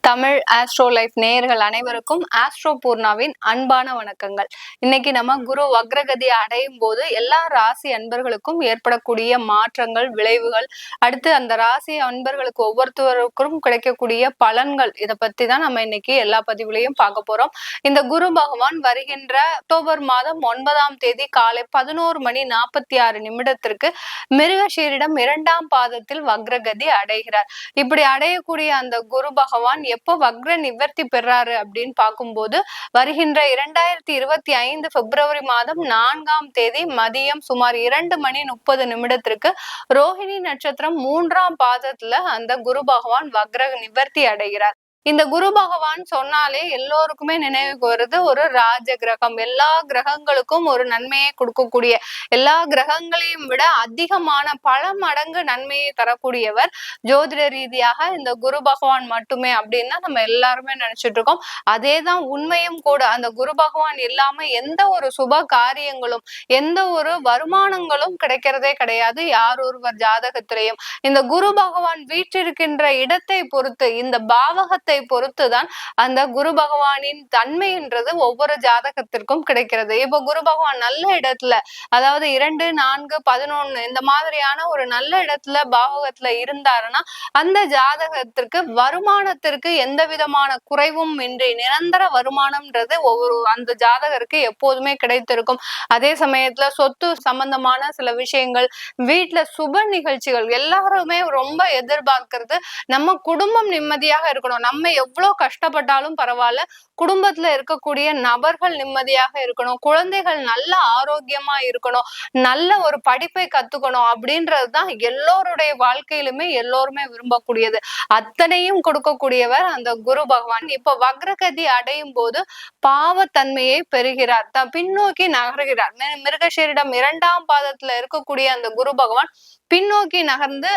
Tamil astro life நேயர்கள் அனைவருக்கும் astro பூர்ணாவின் அன்பான வணக்கங்கள். இன்னைக்கு நம்ம குரு வக்ரகதி அடையும் போது எல்லா ராசி அன்பர்களுக்கும் ஏற்படக்கூடிய மாற்றங்கள், விளைவுகள், அடுத்து அந்த ராசி அன்பர்களுக்கு ஒவ்வொருத்தருக்கும் கிடைக்கக்கூடிய பலன்கள், இதை பத்தி தான் நம்ம இன்னைக்கு எல்லா பதிவுலையும் பார்க்க போறோம். இந்த குரு பகவான் வருகின்ற அக்டோபர் மாதம் 9ஆம் தேதி காலை 11:46 மிருகஷீரிடம் 2ஆம் பாதத்தில் வக்ரகதி அடைகிறார். இப்படி அடையக்கூடிய அந்த குரு பகவான் எப்போ வக்ர நிவர்த்தி பெறாரு அப்படின்னு பார்க்கும்போது வருகின்ற 2025 பிப்ரவரி மாதம் 4ஆம் தேதி மதியம் சுமார் 2:30 ரோஹிணி நட்சத்திரம் 3ஆம் பாதத்துல அந்த குரு பகவான் வக்ர நிவர்த்தி அடைகிறார். இந்த குரு பகவான் சொன்னாலே எல்லோருக்குமே நினைவுக்கு வருது ஒரு ராஜ கிரகம். எல்லா கிரகங்களுக்கும் ஒரு நன்மையை கொடுக்கக்கூடிய, எல்லா கிரகங்களையும் விட அதிகமான பல மடங்கு நன்மையை தரக்கூடியவர் ஜோதிட ரீதியாக இந்த குரு பகவான் மட்டுமே அப்படின்னு நம்ம எல்லாருமே நினைச்சிட்டு இருக்கோம். அதேதான் உண்மையும் கூட. அந்த குரு பகவான் இல்லாம எந்த ஒரு சுப காரியங்களும் எந்த ஒரு வருமானங்களும் கிடைக்கிறதே கிடையாது யார் ஒருவர் ஜாதகத்திலையும். இந்த குரு பகவான் வீற்றிருக்கின்ற இடத்தை பொறுத்து, இந்த பாவகத்தை பொறுத்துதான் அந்த குரு பகவானின் தன்மைன்றது ஒவ்வொரு ஜாதகத்திற்கும் கிடைக்கிறது. இப்ப குரு பகவான் நல்ல இடத்துல, அதாவது 2, 4, 11 இந்த மாதிரியான ஒரு நல்ல இடத்துல பாவகத்துல இருந்தாருன்னா அந்த ஜாதகத்திற்கு வருமானத்திற்கு எந்த விதமான குறைவும் இன்றி நிரந்தர வருமானம்ன்றது ஒவ்வொரு அந்த ஜாதகருக்கு எப்போதுமே கிடைத்திருக்கும். அதே சமயத்துல சொத்து சம்பந்தமான சில விஷயங்கள், வீட்டுல சுப நிகழ்ச்சிகள், எல்லாருமே ரொம்ப எதிர்பார்க்கிறது நம்ம குடும்பம் நிம்மதியாக இருக்கணும். நம்ம எவ்வளவு கஷ்டப்பட்டாலும் பரவாயில்ல, குடும்பத்துல இருக்கக்கூடிய நபர்கள் நிம்மதியாக இருக்கணும், குழந்தைகள் நல்ல ஆரோக்கியமா இருக்கணும், நல்ல ஒரு படிப்பை கத்துக்கணும் அப்படின்றதுதான் எல்லோருடைய வாழ்க்கையிலுமே எல்லோருமே விரும்பக்கூடியது. அத்தனையும் கொடுக்கக்கூடியவர் அந்த குரு பகவான். இப்ப வக்ரகதி அடையும் போது பாவத்தன்மையை பெறுகிறார், பின்னோக்கி நகர்கிறார். மிருகஷீரிடம் 2ஆம் பாதத்துல இருக்கக்கூடிய அந்த குரு பகவான் பின்னோக்கி நகர்ந்து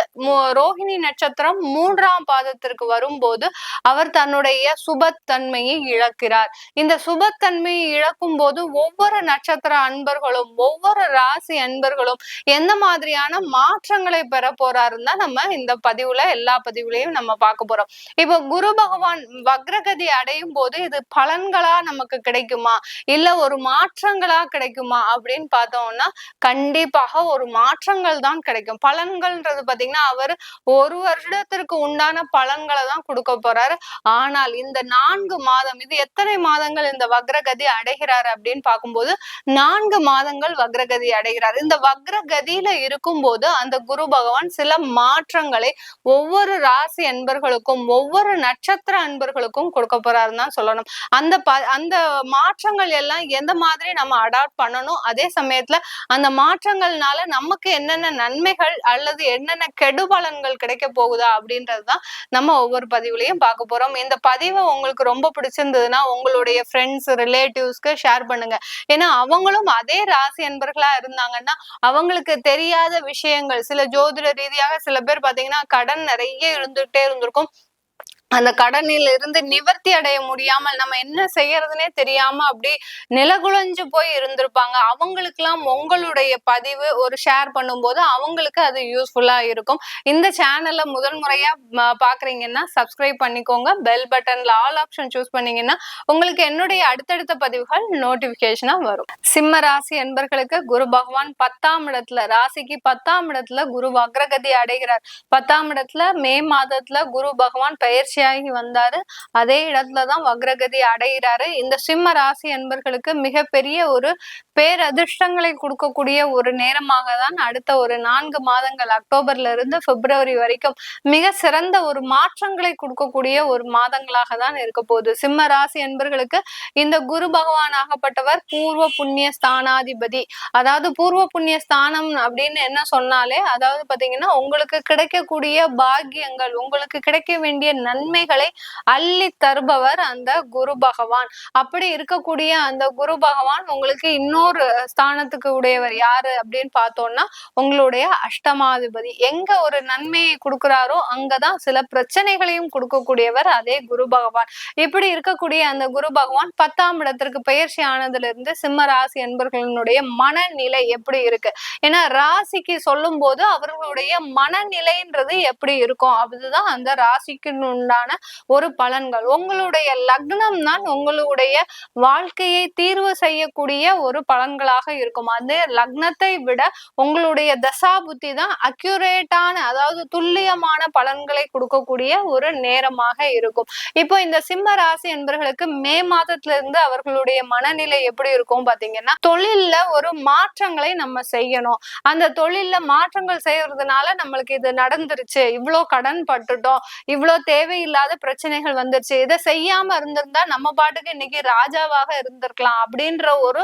ரோஹிணி நட்சத்திரம் 3ஆம் பாதத்திற்கு வரும்போது அவர் தன்னுடைய சுபத்தன்மையை இழக்கிறார். இந்த சுபத்தன்மையை இழக்கும் போது ஒவ்வொரு நட்சத்திர அன்பர்களும் ஒவ்வொரு ராசி அன்பர்களும் எந்த மாதிரியான மாற்றங்களை பெற போறாருன்னு தான் நம்ம இந்த பதிவுல எல்லா பதிவுலையும் நம்ம பார்க்க போறோம். இப்போ குரு பகவான் வக்ரகதி அடையும் போது இது பலன்களா நமக்கு கிடைக்குமா இல்ல ஒரு மாற்றங்களா கிடைக்குமா அப்படின்னு பார்த்தோம்னா கண்டிப்பாக ஒரு மாற்றங்கள் தான் கிடைக்கும். பலன்கள்ன்றது பாத்தீங்கன்னா அவர் ஒரு வருடத்திற்கு உண்டான பலன்களை தான் கொடுக்க போறாரு. ஆனால் இந்த 4 மாதம், இது எத்தனை மாதங்கள் இந்த வக்ரகதி அடைகிறார் அப்படின்னு பார்க்கும்போது 4 மாதங்கள் வக்ரகதி அடைகிறார். இந்த வக்ரகதியில இருக்கும் போது அந்த குரு பகவான் சில மாற்றங்களை ஒவ்வொரு ராசி அன்பர்களுக்கும் ஒவ்வொரு நட்சத்திர அன்பர்களுக்கும் கொடுக்க போறாருன்னு தான் சொல்லணும். அந்த மாற்றங்கள் எல்லாம் எந்த மாதிரி நம்ம அடாப்ட் பண்ணணும், அதே சமயத்துல அந்த மாற்றங்கள்னால நமக்கு என்னென்ன நன்மைகள் அல்லது என்னென்ன கெடுபலன்கள் கிடைக்க போகுதா அப்படின்றதுதான் நம்ம ஒவ்வொரு பதிவுலையும் பார்க்க போறோம். இந்த பதிவை உங்களுக்கு ரொம்ப பிடிச்சிருந்ததுன்னா உங்களுடைய ஃப்ரெண்ட்ஸ் ரிலேட்டிவ்ஸ்க்கு ஷேர் பண்ணுங்க. ஏன்னா அவங்களும் அதே ராசி அன்பர்களா இருந்தாங்கன்னா அவங்களுக்கு தெரியாத விஷயங்கள், சில ஜோதிட ரீதியாக சில பேர் பாத்தீங்கன்னா கடன் நிறைய இருந்துகிட்டே இருந்திருக்கும். அந்த கடனில் இருந்து நிவர்த்தி அடைய முடியாமல் நம்ம என்ன செய்யறதுனே தெரியாம அப்படி நிலகுலைஞ்சு போய் இருந்திருப்பாங்க. அவங்களுக்கெல்லாம் உங்களுடைய பதிவு ஒரு ஷேர் பண்ணும்போது அவங்களுக்கு அது யூஸ்ஃபுல்லா இருக்கும். இந்த சேனல்ல முதல் முறையா பாக்குறீங்கன்னா சப்ஸ்கிரைப் பண்ணிக்கோங்க. பெல் பட்டன்ல ஆல் ஆப்ஷன் சூஸ் பண்ணீங்கன்னா உங்களுக்கு என்னுடைய அடுத்தடுத்த பதிவுகள் நோட்டிபிகேஷனா வரும். சிம்ம ராசி அன்பர்களுக்கு குரு பகவான் 10ஆம் இடத்துல, ராசிக்கு 10ஆம் இடத்துல குரு வக்ரகதி அடைகிறார். 10ஆம் இடத்துல மே மாதத்துல குரு பகவான் பயிற்சி வந்தாரு. அதே இடத்துலதான் வக்ரகதி அடைகிறாரு. இந்த சிம்ம ராசி அன்பர்களுக்கு மிகப்பெரிய ஒரு பேரதிர்ஷ்டங்களை கொடுக்கக்கூடிய ஒரு நேரமாக தான் அடுத்த ஒரு 4 மாதங்கள் அக்டோபர்ல இருந்து பிப்ரவரி வரைக்கும் மிக சிறந்த ஒரு மாற்றங்களை கொடுக்கக்கூடிய ஒரு மாதங்களாக தான் இருக்க போகுது. சிம்ம ராசி அன்பர்களுக்கு இந்த குரு பகவான் ஆகப்பட்டவர் பூர்வ புண்ணிய ஸ்தானாதிபதி. அதாவது பூர்வ புண்ணிய ஸ்தானம் அப்படின்னு என்ன சொன்னாலே அதாவது பாத்தீங்கன்னா உங்களுக்கு கிடைக்கக்கூடிய பாக்கியங்கள், உங்களுக்கு கிடைக்க வேண்டிய நன்மைகளை அள்ளி தருபவர் அந்த குரு பகவான். அப்படி இருக்கக்கூடிய அந்த குரு பகவான் உங்களுக்கு இன்னொரு ஸ்தானத்துக்கு உடையவர் யாரு அப்படின்னு பார்த்தோம்னா உங்களுடைய அஷ்டமாதிபதி. எங்க ஒரு நன்மையை கொடுக்கிறாரோ அங்கதான் சில பிரச்சனைகளையும் கொடுக்கக்கூடியவர் அதே குரு பகவான். இப்படி இருக்கக்கூடிய அந்த குரு பகவான் 10ஆம் இடத்திற்கு பயிற்சி ஆனதுல இருந்து சிம்ம ராசி என்பர்களுடைய மனநிலை எப்படி இருக்கு, ஏன்னா ராசிக்கு சொல்லும் போது அவர்களுடைய மனநிலைன்றது எப்படி இருக்கும், அதுதான் அந்த ராசிக்கு உண்டான உண்டான ஒரு பலன்கள். உங்களுடைய லக்னம் தான் உங்களுடைய வாழ்க்கையை தீர்வு செய்யக்கூடிய ஒரு பலன்களாக இருக்கும். அது லக்னத்தை விட உங்களுடைய தசா புத்தி தான் அக்யூரேட்டான, அதாவது துல்லியமான பலன்களை கொடுக்கக்கூடிய ஒரு நேரமாக இருக்கும். இப்போ இந்த சிம்ம ராசி என்பவர்களுக்கு மே மாதத்துல இருந்து அவர்களுடைய மனநிலை எப்படி இருக்கும் பாத்தீங்கன்னா, தொழில்ல ஒரு மாற்றங்களை நம்ம செய்யணும். அந்த தொழில்ல மாற்றங்கள் செய்யறதுனால நம்மளுக்கு இது நடந்துருச்சு, இவ்வளவு கடன் பட்டுட்டோம், இவ்வளவு தேவையில்லாத பிரச்சனைகள் வந்துருச்சு, இதை செய்யாம இருந்திருந்தா நம்ம பாட்டுக்கு இன்னைக்கு ராஜாவாக இருந்திருக்கலாம் அப்படின்ற ஒரு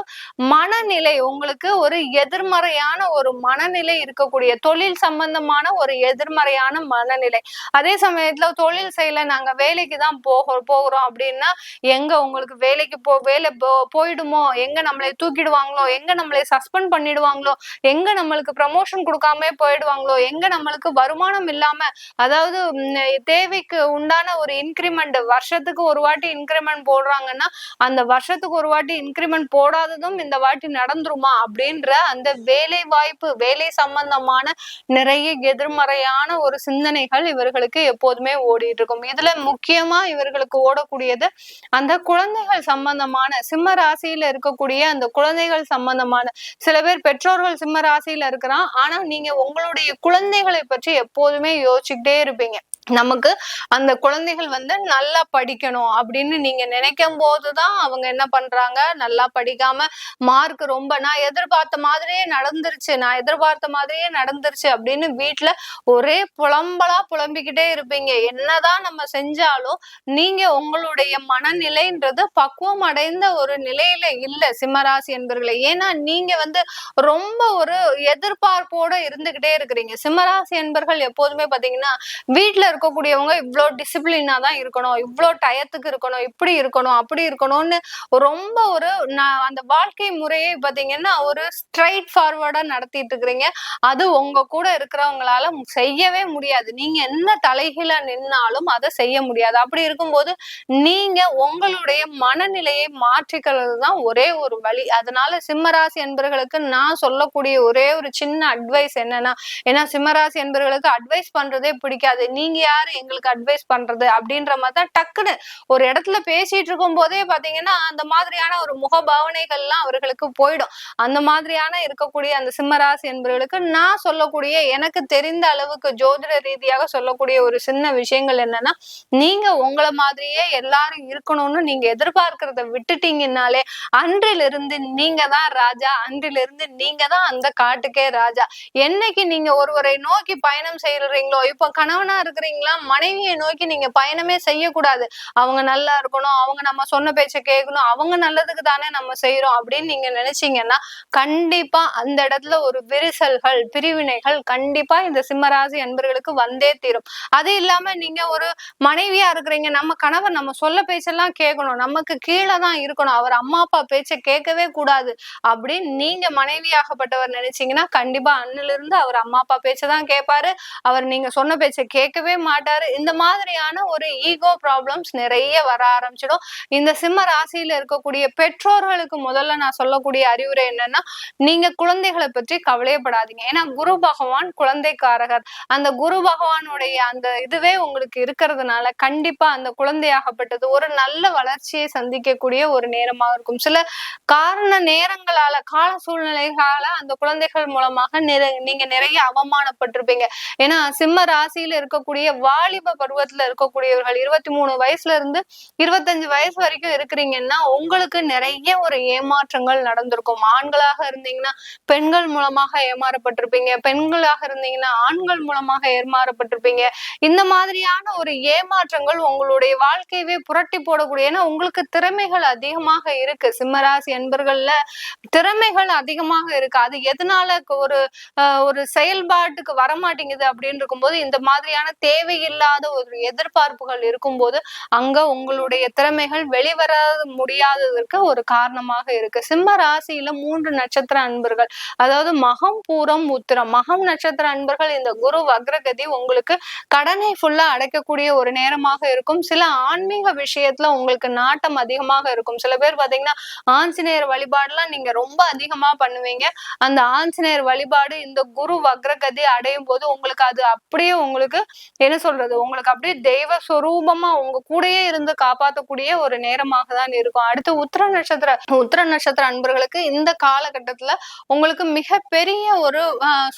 மனநிலை, உங்களுக்கு ஒரு எதிர்மறையான ஒரு மனநிலை இருக்கக்கூடிய, தொழில் சம்பந்தமான ஒரு எதிர்மறையான மனநிலை. அதே சமயத்துல தொழில் செய்யல, நாங்க வேலைக்கு தான் போகிறோம் அப்படின்னா, எங்க உங்களுக்கு வேலைக்கு போயிடுமோ, எங்க நம்மளை தூக்கிடுவாங்களோ, எங்க நம்மளை சஸ்பெண்ட் பண்ணிடுவாங்களோ, எங்க நம்மளுக்கு ப்ரமோஷன் கொடுக்காம போயிடுவாங்களோ, எங்க நம்மளுக்கு வருமானம் இல்லாம, அதாவது தேவைக்கு உண்டான ஒரு இன்கிரிமெண்ட், வருஷத்துக்கு ஒரு வாட்டி இன்கிரிமெண்ட் போடுறாங்கன்னா அந்த வருஷத்துக்கு ஒரு வாட்டி இன்கிரிமெண்ட் போடாததும் இந்த வாட்டி நடந்துருமா அப்படின்ற அந்த வேலை வாய்ப்பு, வேலை சம்பந்தமான நிறைய எதிர்மறையான ஒரு சிந்தனைகள் இவர்களுக்கு எப்போதுமே ஓடிட்டு இருக்கும். இதுல முக்கியமா இவர்களுக்கு ஓடக்கூடியது அந்த குழந்தைகள் சம்பந்தமான, சிம்ம ராசியில இருக்கக்கூடிய அந்த குழந்தைகள் சம்பந்தமான, சில பேர் பெற்றோர்கள் சிம்ம ராசியில இருக்கிறான், ஆனா நீங்க உங்களுடைய குழந்தைகளை பற்றி எப்போதுமே யோசிச்சுக்கிட்டே இருப்பீங்க. நமக்கு அந்த குழந்தைகள் நல்லா படிக்கணும் அப்படின்னு நீங்க நினைக்கும் போதுதான் அவங்க என்ன பண்றாங்க, நல்லா படிக்காம மார்க் ரொம்ப, நான் எதிர்பார்த்த மாதிரியே நடந்துருச்சு அப்படின்னு வீட்டுல ஒரே புலம்பிக்கிட்டே இருப்பீங்க. என்னதான் நம்ம செஞ்சாலும் நீங்க உங்களுடைய மனநிலைன்றது பக்குவம் அடைந்த ஒரு நிலையில இல்ல சிம்மராசி என்பவர்களே. ஏன்னா நீங்க ரொம்ப ஒரு எதிர்பார்ப்போட இருந்துகிட்டே இருக்கிறீங்க. சிம்மராசி என்பர்கள் எப்போதுமே பாத்தீங்கன்னா, வீட்டுல இருக்கக்கூடியவங்க இவ்வளவு டிசிப்ளினா தான் இருக்கணும், இவ்வளவு டயத்துக்கு இருக்கணும், இப்படி இருக்கணும், அப்படி இருக்கணும்னு ரொம்ப ஒரு அந்த வாழ்க்கை முறையை பாத்தீங்கன்னா ஒரு ஸ்ட்ரைட் ஃபார்வர்டா நடத்திட்டு இருக்கிறீங்க. அது உங்க கூட இருக்கிறவங்களால செய்யவே முடியாது. நீங்க என்ன தலைகீழ நின்னாலும் அதை செய்ய முடியாது. அப்படி இருக்கும்போது நீங்க உங்களுடைய மனநிலையை மாற்றிக்கிறது தான் ஒரே ஒரு வழி. அதனால சிம்மராசி என்பவர்களுக்கு நான் சொல்லக்கூடிய ஒரே ஒரு சின்ன அட்வைஸ் என்னன்னா, ஏன்னா சிம்மராசி என்பவர்களுக்கு அட்வைஸ் பண்றதே பிடிக்காது. நீங்க யாரு எங்களுக்கு அட்வைஸ் பண்றது அப்படின்ற மாதிரி தான் டக்குன்னு ஒரு இடத்துல பேசிட்டு இருக்கும் போதே பாத்தீங்கன்னா அந்த மாதிரியான ஒரு முகபாவனைகள்லாம் அவர்களுக்கு போயிடும். அந்த மாதிரியான இருக்கக்கூடிய அந்த சிம்மராசி என்பவர்களுக்கு நான் சொல்லக்கூடிய, எனக்கு தெரிந்த அளவுக்கு ஜோதிட ரீதியாக சொல்லக்கூடிய ஒரு சின்ன விஷயங்கள் என்னன்னா, நீங்க உங்களை மாதிரியே எல்லாரும் இருக்கணும்னு நீங்க எதிர்பார்க்கிறத விட்டுட்டீங்கன்னாலே அன்றிலிருந்து நீங்க தான் ராஜா, அன்றிலிருந்து நீங்க தான் அந்த காட்டுக்கே ராஜா. என்னைக்கு நீங்க ஒருவரை நோக்கி பயணம் செய்யறீங்களோ, இப்ப கணவனா இருக்கிறீங்களா, மனைவியை நோக்கி நீங்க பயணமே செய்யக்கூடாது. அவங்க நல்லா இருக்கணும், அவங்க நம்ம சொன்ன பேச்ச கேட்கணும், அவங்க நல்லதுக்கு தானே நம்ம செய்யறோம் அப்படின்னு நீங்க நினைச்சீங்கன்னா கண்டிப்பா அந்த இடத்துல ஒரு விரிசல்கள், பிரிவினைகள் கண்டிப்பா இந்த சிம்மராசி என்பர்களுக்கு வந்தே தீரும். அது இல்லாம நீங்க ஒரு மனைவியா இருக்கிறீங்க, நம்ம கணவர் நம்ம சொல்ல பேச்செல்லாம் கேட்கணும், நமக்கு கீழே தான் இருக்கணும், அவர் அம்மா அப்பா பேச்ச கேட்கவே கூடாது அப்படின்னு நீங்க மனைவியாகப்பட்டவர் நினைச்சீங்கன்னா கண்டிப்பா அண்ணிலிருந்து அவர் அம்மா அப்பா பேச்சதான் கேட்பாரு, அவர் நீங்க சொன்ன பேச்ச கேட்கவே மாட்டாரு. இந்த மாதிரியான ஒரு ஈகோ ப்ராப்ளம்ஸ் நிறைய வர ஆரம்பிச்சிடும். இந்த சிம்ம ராசியில இருக்கக்கூடிய பெற்றோர்களுக்கு முதல்ல நான் சொல்லக்கூடிய அறிவுரை என்னன்னா, நீங்க குழந்தைகளை பற்றி கவலையப்படாதீங்க. ஏன்னா குரு பகவான் குழந்தைக்காரகர். அந்த குரு பகவானுடைய அந்த இதுவே உங்களுக்கு இருக்கிறதுனால கண்டிப்பா அந்த குழந்தையாகப்பட்டது ஒரு நல்ல வளர்ச்சியை சந்திக்கக்கூடிய ஒரு நேரமாக இருக்கும். சில காரண நேரங்களால, கால சூழ்நிலைகளால அந்த குழந்தைகள் மூலமாக நீங்க நிறைய அவமானப்பட்டிருப்பீங்க. ஏன்னா சிம்ம ராசியில இருக்கக்கூடிய வாலிப பருவத்துல இருக்கக்கூடியவர்கள் 23 வயசுல இருந்து 25 வயசு வரைக்கும் இருக்கிறீங்கன்னா உங்களுக்கு நிறைய ஒரு ஏமாற்றங்கள் நடந்திருக்கும். ஆண்களாக இருந்தீங்கன்னா பெண்கள் மூலமாக ஏமாறப்பட்டிருப்பீங்க, பெண்களாக இருந்தீங்கன்னா ஆண்கள் மூலமாக ஏமாறப்பட்டிருப்பீங்க. இந்த மாதிரியான ஒரு ஏமாற்றங்கள் உங்களுடைய வாழ்க்கையவே புரட்டி போடக்கூடிய, ஏன்னா உங்களுக்கு திறமைகள் அதிகமாக இருக்கு. சிம்மராசி என்பர்கள்ல திறமைகள் அதிகமாக இருக்கு. அது எதனால ஒரு செயல்பாட்டுக்கு வரமாட்டேங்குது அப்படின்னு இருக்கும்போது, இந்த மாதிரியான தேவையில்லாத ஒரு எதிர்பார்ப்புகள் இருக்கும்போது அங்க உங்களுடைய திறமைகள் வெளிவர முடியாததற்கு ஒரு காரணமாக இருக்கு. சிம்ம ராசியில 3 நட்சத்திர அன்பர்கள், அதாவது மகம், பூரம், உத்திரம், மகம் நட்சத்திர அன்பர்கள் இந்த குரு வக்ரகதி உங்களுக்கு கடனை ஃபுல்லா அடைக்கக்கூடிய ஒரு நேரமாக இருக்கும். சில ஆன்மீக விஷயத்துல உங்களுக்கு நாட்டம் அதிகமாக இருக்கும். சில பேர் பாத்தீங்கன்னா ஆஞ்சநேயர் வழிபாடுலாம் நீங்க ரொம்ப அதிகமா பண்ணுவீங்க. அந்த ஆஞ்சநேயர் வழிபாடு இந்த குரு வக்ரகதி அடையும் போது உங்களுக்கு அது அப்படியே உங்களுக்கு என்ன சொல்றது, உங்களுக்கு அப்படியே தெய்வ சொரூபமா உங்க கூடயே இருந்து காப்பாத்தக்கூடிய ஒரு நேரமாக தான் இருக்கும். அடுத்து உத்திர நட்சத்திர அன்பர்களுக்கு இந்த காலகட்டத்துல உங்களுக்கு மிகப்பெரிய ஒரு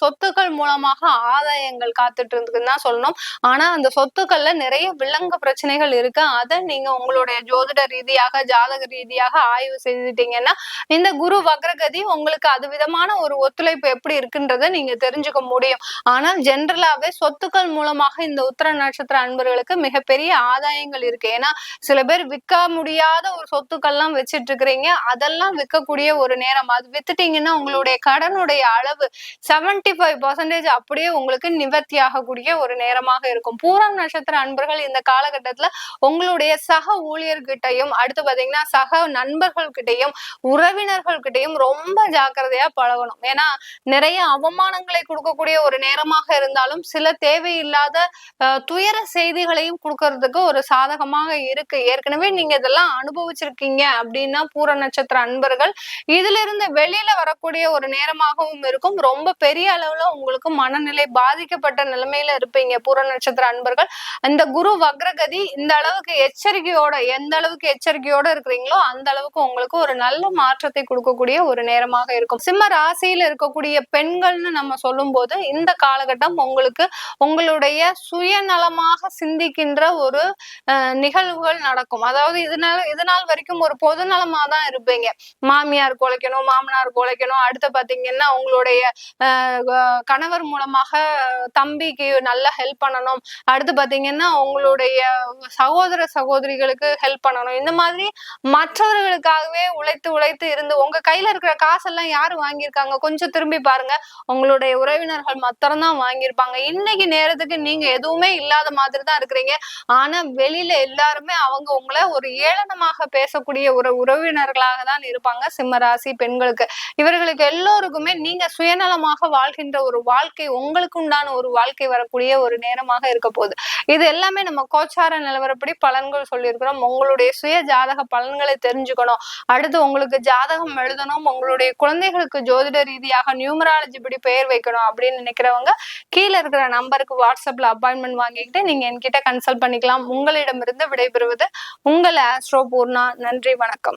சொத்துக்கள் மூலமாக ஆதாயங்கள் காத்துட்டு இருக்குன்னு தான் சொல்லணும். ஆனா அந்த சொத்துக்கள்ல நிறைய வில்லங்க பிரச்சனைகள் இருக்கு. அதை நீங்க உங்களுடைய ஜோதிட ரீதியாக ஜாதக ரீதியாக ஆய்வு செய்துட்டீங்கன்னா இந்த குரு வக்ரகதி உங்களுக்கு அது விதமான ஒரு ஒத்துழைப்பு எப்படி இருக்குன்றத நீங்க தெரிஞ்சுக்க முடியும். ஆனால் ஜென்ரலாவே சொத்துக்கள் மூலமாக இந்த உத்திர நட்சத்திர அன்பர்களுக்கு மிகப்பெரிய ஆதாயங்கள் இருக்கு. ஏன்னா சில பேர் விற்க முடியாத ஒரு சொத்துக்கள்லாம் வச்சிட்டு இருக்கிறீங்க, அதெல்லாம் விற்கக்கூடிய ஒரு நேரம். அது வித்துட்டீங்கன்னா உங்களுடைய கடனுடைய அளவு 75% அப்படியே உங்களுக்கு நிவர்த்தி ஆகக்கூடிய ஒரு நேரமாக இருக்கும். பூரம் நட்சத்திர அன்பர்கள் இந்த காலகட்டத்துல உங்களுடைய சக ஊழியர்கிட்டையும் அடுத்து பாத்தீங்கன்னா சக நண்பர்கள் கிட்டையும் உறவினர்கள் கிட்டையும் ரொம்ப ஜாக்கிரதையா பழகணும். ஏன்னா நிறைய அவமானங்களை கொடுக்கக்கூடிய ஒரு நேரமாக இருந்தாலும் சில தேவையில்லாத துயர செய்திகளையும் கொடுக்கறதுக்கு ஒரு சாதகமாக இருக்கு. ஏற்கனவே நீங்க இதெல்லாம் அனுபவிச்சிருக்கீங்க அப்படின்னா பூர நட்சத்திர அன்பர்கள் இதுல இருந்து வெளியில வரக்கூடிய ஒரு நேரமாகவும் இருக்கும். ரொம்ப பெரிய அளவுல உங்களுக்கு மனநிலை பாதிக்கப்பட்ட நிலைமையில இருப்பீங்க பூர நட்சத்திர அன்பர்கள். இந்த குரு வக்ரகதி இந்த அளவுக்கு எந்த அளவுக்கு எச்சரிக்கையோட இருக்கிறீங்களோ அந்த அளவுக்கு உங்களுக்கு ஒரு நல்ல மாற்றத்தை கொடுக்கக்கூடிய ஒரு நேரமாக இருக்கும். சிம்ம ராசியில இருக்கக்கூடிய பெண்கள்னு நம்ம சொல்லும் போது இந்த காலகட்டம் உங்களுக்கு உங்களுடைய சுயநலமாக சிந்திக்கின்ற ஒரு நிகழ்வுகள் நடக்கும். அதாவது இதனால் வரைக்கும் ஒரு பொதுநலமா தான் இருப்பீங்க. மாமியார் குலைக்கணும், மாமனார் குலைக்கணும், அடுத்து பாத்தீங்கன்னா உங்களுடைய கணவர் மூலமாக தம்பிக்கு நல்ல ஹெல்ப் பண்ணணும், அடுத்து பாத்தீங்கன்னா உங்களுடைய சகோதர சகோதரிகளுக்கு ஹெல்ப் பண்ணணும். இந்த மாதிரி மற்றவர்களுக்காகவே உழைத்து இருந்து உங்க கையில இருக்கிற காசெல்லாம் யாரு வாங்கியிருக்காங்க கொஞ்சம் திரும்பி பாருங்க. உங்களுடைய உறவினர்கள் மாத்திரம்தான் வாங்கியிருப்பாங்க. இன்னைக்கு நேரத்துக்கு நீங்க எதுவுமே இல்லாத மாதிரி தான் இருக்கிறீங்க. ஆனா வெளியில எல்லாருமே அவங்க உங்களை ஒரு ஏளனமாக பேசக்கூடிய ஒரு உறவினர்களாக தான் இருப்பாங்க. சிம்ம ராசி பெண்களுக்கு இவர்களுக்கு எல்லோருக்குமே நீங்க சுயநலமாக வாழ்கின்ற ஒரு வாழ்க்கை, உங்களுக்கு உண்டான ஒரு வாழ்க்கை வரக்கூடிய ஒரு நேரமாக இருக்க போகுது. இது எல்லாமே நம்ம கோச்சார நிலவரப்படி பலன்கள் சொல்லியிருக்கிறோம். உங்களுடைய சுய ஜாதக பலன்களை தெரிஞ்சுக்கணும், அடுத்து உங்களுக்கு ஜாதகம் எழுதணும், உங்களுடைய குழந்தைகளுக்கு ஜோதிட ரீதியாக நியூமராலஜி படி பெயர் வைக்கணும் அப்படின்னு நினைக்கிறவங்க கீழே இருக்கிற நம்பருக்கு வாட்ஸ்அப்ல அப்பாயின்மெண்ட் வாங்கிக்கிட்டு நீங்க என்கிட்ட கன்சல்ட் பண்ணிக்கலாம். உங்களிடமிருந்து விடைபெறுவது உங்கள் ஆஸ்ட்ரோ பூர்ணா. நன்றி, வணக்கம்.